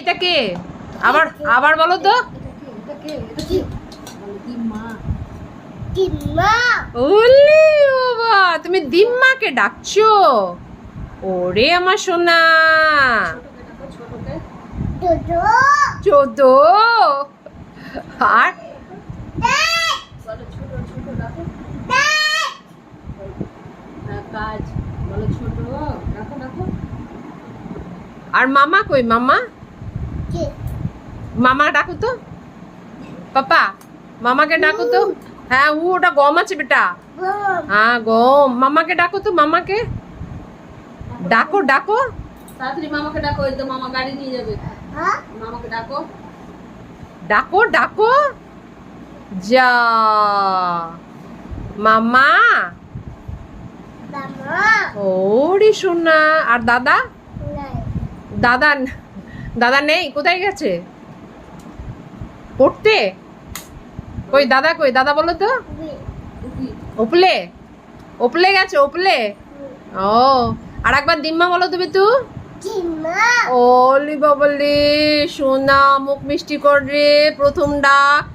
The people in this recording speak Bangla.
এটা কে? আবার আবার বলো তো। ওলে বাবা, তুমি দিম্মাকে ডাকছো? ওরে আমার সোনা চোদ্দ। আর আর মামা কই? মামা মামা ডাকো তো পাপা, মামাকে ডাকো তো। হ্যাঁ ওটা গম আছে বেটা। হ্যাঁ গম। মামাকে ডাকো তো, মামাকে ডাকো ডাকো তাড়াতাড়ি মামাকে ডাকো, এই তো মামা গাড়ি নিয়ে যাবে। মামাকে ডাকো। ডাকো ডাকো। যা মামা। ওরে সোনা। আর দাদা? দাদা দাদা নেই, কোথায় গেছে? পড়তে? কই দাদা কই? দাদা বলো তো। ওপলে? ওপলে গেছে ওপলে? ও আর একবার দিম্মা বলো তুমি তো। ওলি বাবলি সোনা, মুখ মিষ্টি কর রে, প্রথম ডাক।